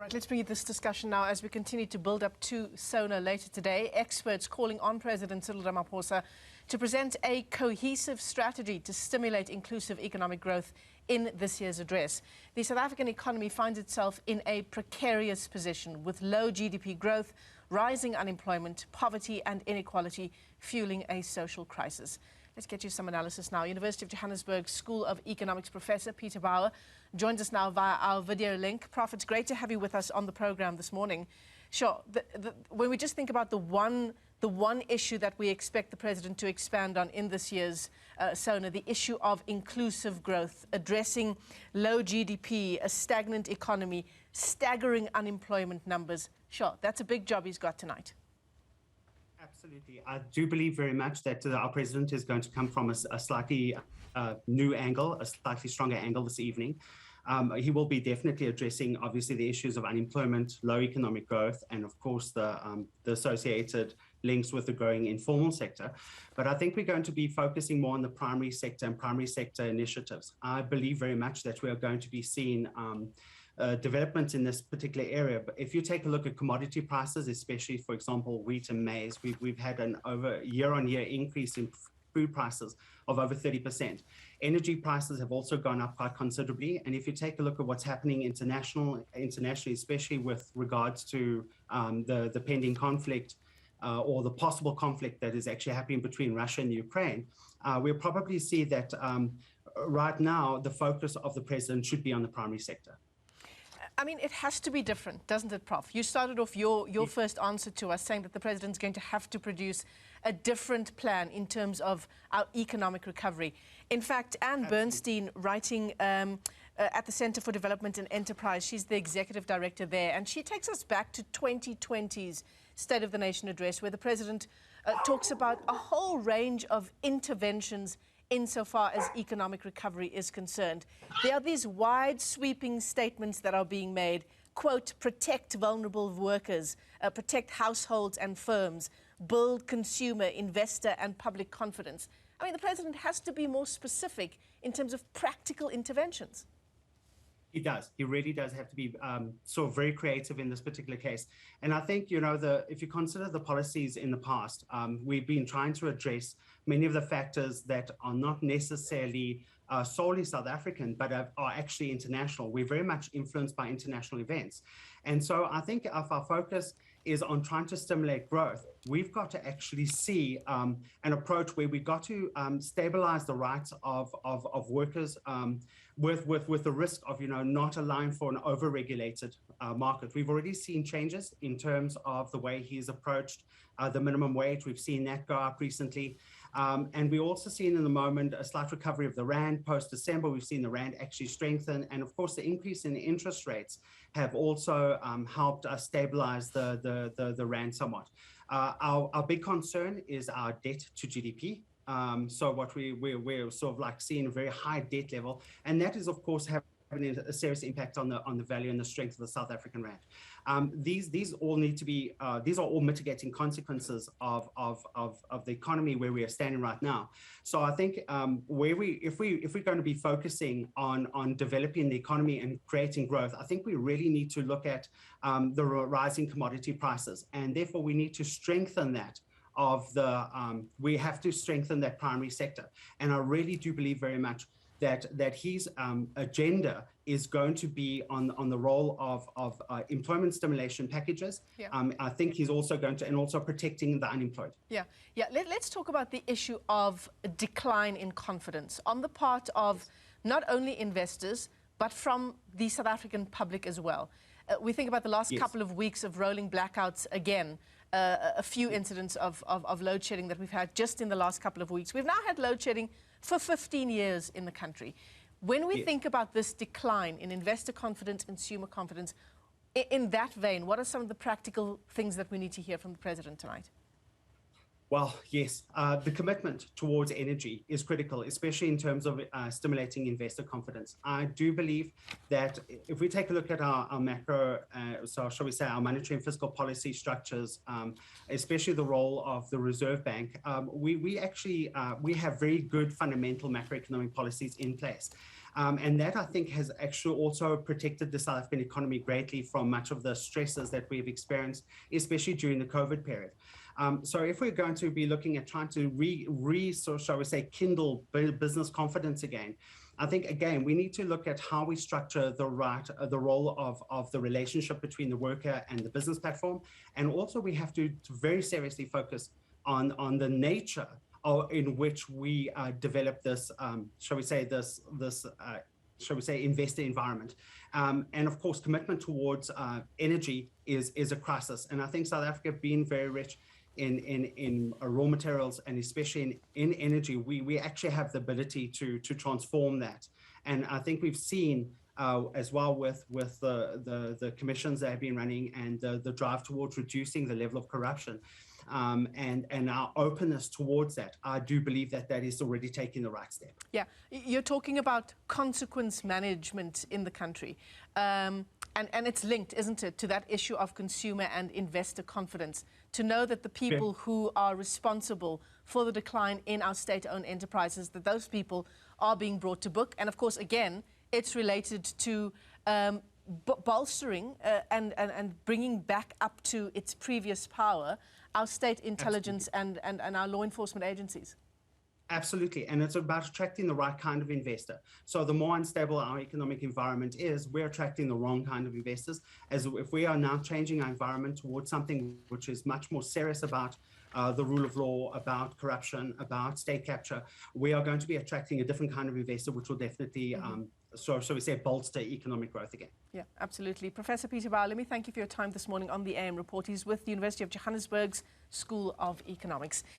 Right, let's bring you this discussion now as we continue to build up to SONA later today. Experts calling on President Cyril Ramaphosa to present a cohesive strategy to stimulate inclusive economic growth in this year's address. The South African economy finds itself in a precarious position with low GDP growth, rising unemployment, poverty and inequality fueling a social crisis. Let's get you some analysis now. University of Johannesburg School of Economics professor Peter Baur joins us now via our video link. Prof, it's great to have you with us on the program this morning. Sure, when we just think about the one issue that we expect the president to expand on in this year's SONA, the issue of inclusive growth, addressing low GDP, a stagnant economy, staggering unemployment numbers. Sure, that's a big job he's got tonight. Absolutely. I do believe very much that our president is going to come from a slightly new angle, a slightly stronger angle this evening. He will be definitely addressing, obviously, the issues of unemployment, low economic growth, and, of course, the associated links with the growing informal sector. But I think we're going to be focusing more on the primary sector and primary sector initiatives. I believe very much that we are going to be seeing development in this particular area. But if you take a look at commodity prices, especially, for example, wheat and maize, we've had an over year-on-year increase in food prices of over 30%. Energy prices have also gone up quite considerably. And if you take a look at what's happening internationally, especially with regards to the pending conflict or the possible conflict that is actually happening between Russia and Ukraine, we'll probably see that right now the focus of the president should be on the primary sector. I mean, it has to be different, doesn't it, Prof? You started off your first answer to us saying that the president's going to have to produce a different plan in terms of our economic recovery. In fact, Anne Bernstein, writing at the Center for Development and Enterprise, she's the executive director there, and she takes us back to 2020's State of the Nation address, where the president talks about a whole range of interventions insofar as economic recovery is concerned. There are these wide sweeping statements that are being made, quote, protect vulnerable workers, protect households and firms, build consumer, investor and public confidence. I mean, the president has to be more specific in terms of practical interventions. He does. He really does have to be sort of very creative in this particular case. And I think, you know, if you consider the policies in the past, we've been trying to address many of the factors that are not necessarily solely South African, but are actually international. We're very much influenced by international events. And so I think if our focus is on trying to stimulate growth, we've got to actually see an approach where we've got to stabilize the rights of workers with the risk of, you know, not allowing for an over-regulated market. We've already seen changes in terms of the way he's approached the minimum wage. We've seen that go up recently. And we've also seen in the moment a slight recovery of the rand post-December. We've seen the rand actually strengthen. And of course, the increase in the interest rates have also helped us stabilize the rand somewhat. Our big concern is our debt to GDP. So what we're sort of like seeing a very high debt level. And that is, of course, having a serious impact on the value and the strength of the South African rand. These all need to be these are all mitigating consequences of the economy where we are standing right now. So I think if we're going to be focusing on developing the economy and creating growth, I think we really need to look at the rising commodity prices, and therefore we need to strengthen that. We have to strengthen that primary sector, and I really do believe very much that his agenda is going to be on the role of employment stimulation packages. Yeah. I think he's also going to, and also protecting the unemployed. Yeah. Let's talk about the issue of a decline in confidence on the part of not only investors, but from the South African public as well. We think about the last couple of weeks of rolling blackouts again. A few incidents of load shedding that we've had just in the last couple of weeks. We've now had load shedding for 15 years in the country. When we think about this decline in investor confidence, consumer confidence, in that vein, what are some of the practical things that we need to hear from the president tonight? Well, yes, the commitment towards energy is critical, especially in terms of stimulating investor confidence. I do believe that if we take a look at our macro, so shall we say our monetary and fiscal policy structures, especially the role of the Reserve Bank, we have very good fundamental macroeconomic policies in place. And that, I think, has actually also protected the South African economy greatly from much of the stresses that we've experienced, especially during the COVID period. So if we're going to be looking at trying to so shall we say, kindle business confidence again, I think, again, we need to look at how we structure the role of the relationship between the worker and the business platform. And also we have to very seriously focus on the nature in which we develop this, shall we say, investor environment. And of course, commitment towards energy is a crisis. And I think South Africa, being very rich in raw materials, and especially in energy, we actually have the ability to transform that. And I think we've seen as well with the commissions that have been running and the drive towards reducing the level of corruption, and our openness towards that, I do believe that is already taking the right step. Yeah, you're talking about consequence management in the country. And it's linked, isn't it, to that issue of consumer and investor confidence, to know that the people who are responsible for the decline in our state-owned enterprises, that those people are being brought to book. And of course, again, it's related to bolstering and bringing back up to its previous power our state intelligence and our law enforcement agencies. Absolutely, and it's about attracting the right kind of investor. So the more unstable our economic environment is, we're attracting the wrong kind of investors. As if we are now changing our environment towards something which is much more serious about the rule of law, about corruption, about state capture, we are going to be attracting a different kind of investor, which will definitely, so we say, bolster economic growth again. Yeah, absolutely. Professor Peter Baur, let me thank you for your time this morning on the AM Report. He's with the University of Johannesburg's School of Economics.